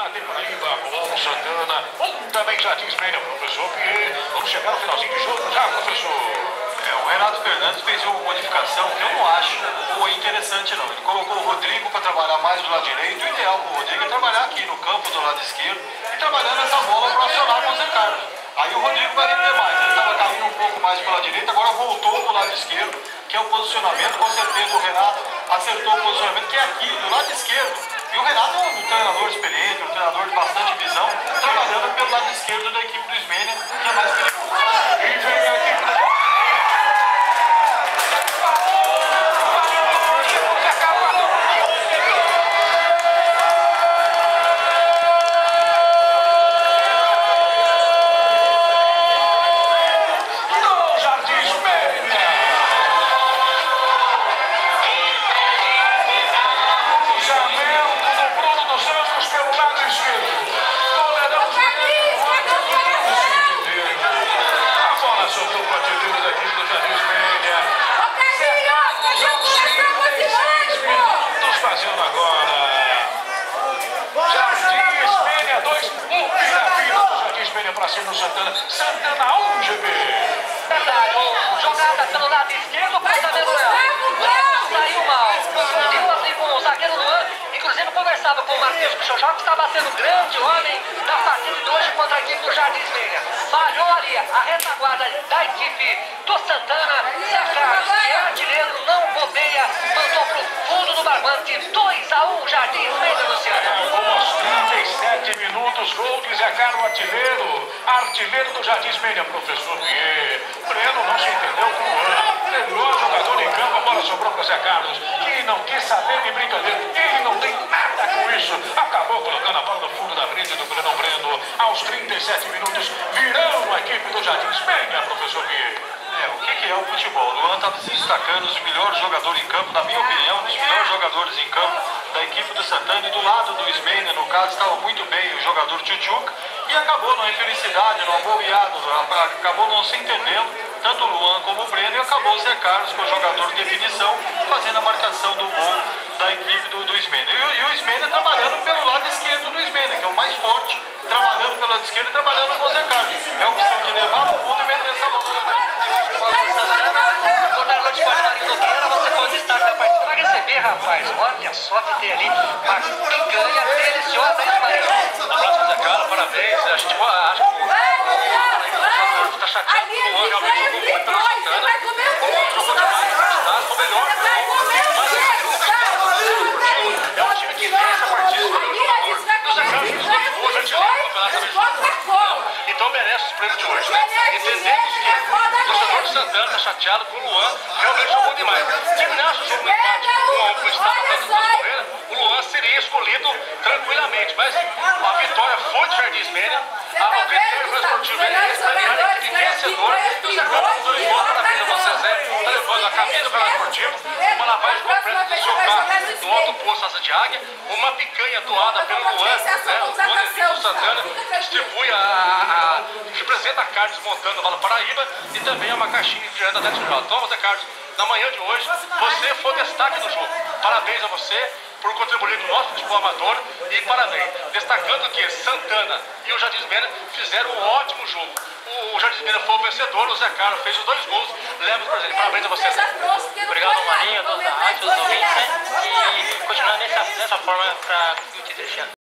Na Paraíba, com o Santana. Também já diz bem, professor, que vamos chegar no finalzinho de jogo já, professor. O Renato Fernandes fez uma modificação que eu não acho interessante, não. Ele colocou o Rodrigo para trabalhar mais do lado direito. O ideal para o Rodrigo é trabalhar aqui no campo do lado esquerdo e trabalhando essa bola para acionar com o Zé Carlos. Aí o Rodrigo vai render mais. Ele estava caindo um pouco mais pela direita, agora voltou para o lado esquerdo, que é o posicionamento. Com certeza o Renato acertou o posicionamento, que é aqui, do lado esquerdo. E o Renato é um treinador experiente, um treinador de bastante visão, trabalhando pelo lado esquerdo da equipe do Ismênia, que é mais perigoso. E vem a equipe do... Para cima do Santana. Santana 1, GB. Verdade, jogada pelo lado esquerdo, cruzamento saiu mal. Deu assim com o zagueiro Luan. Inclusive conversava com o Marquinhos Pichojó, que estava sendo um grande homem na partida de hoje contra a equipe do Jardim Ismênia. Falhou ali a retaguarda da equipe do Santana. Zé Carlos, que é artilheiro, não bobeia, mandou pro fundo do barbante. 2-1, Jardim Ismênia, Luciano. Aos 37 minutos, gol de Zé Carlos, artilheiro do Jardim Ismênia, professor Pierre. Breno não se entendeu com o Luan. Melhor jogador em campo, a bola sobrou para Zé Carlos, que não quis saber de brincadeira. Ele não tem nada com isso. Acabou colocando a bola no fundo da rede do Breno. Aos 37 minutos, virando a equipe do Jardim Ismênia, professor Pierre. O que é o futebol? O Luan está se destacando os melhores jogadores em campo, na minha opinião, um dos melhores jogadores em campo da equipe do Santana. E do lado do Ismênia, no caso, estava muito bem o jogador Tchutchuk e acabou numa infelicidade, numa bobeada, acabou não se entendendo, tanto o Luan como o Breno, e acabou o Zé Carlos, que é o jogador de definição, fazendo a marcação do gol da equipe do Ismênia. E o Ismênia trabalhando pelo lado esquerdo do Ismênia, que é o mais forte, trabalhando pelo lado esquerdo e trabalhando com o Zé Carlos. É a opção de levar no fundo e meter essa bola. Jornal de Marinho Nogueira, você foi o destaque da partida. Vai receber, rapaz. Olha só que tem ali uma picanha deliciosa, hein, Marinho? Um abraço, Zé Carlos, parabéns. Acho que o tá chateado com o Luan, realmente jogou muito pelo Santana. Jogou demais, ficou melhor. É um time que vence a partida pelo jogador. E o Zé Carlos fez muito gol, já tirou o campeonato. Então merece os prêmios de hoje, né? Entendemos que o torcedor de Santana está chateado com o Luan, realmente jogou demais. Terminasse o jogo empate com o estado da Correia, o Luan seria escolhido tranquilamente, mas a vitória foi do Jardim Ismênia, a vitória foi esportiva, ele é a equipe vencedora, e o Zé Carlos com 2 gols, parabéns a você, Zé, está levando a camisa pela esportiva, uma lavagem completa do seu carro no alto posto Asa de Águia, uma picanha doada pelo Luan, né, o Luan do Santana, distribui representa a carne desmontando a bola Paraíba e também é uma caixinha de da Netflix. Toma, Zé Carlos, na manhã de hoje, você foi o destaque do jogo. Parabéns a você por contribuir com o nosso futebol amador e parabéns. Destacando que Santana e o Jardim Ismênia fizeram um ótimo jogo. O Jardim Ismênia foi o vencedor, o Zé Carlos fez os 2 gols, leva os presentes. Parabéns a você, Zé. Obrigado, Marinho, a todos da rádio, os ouvintes, né? E continuando dessa forma para o título.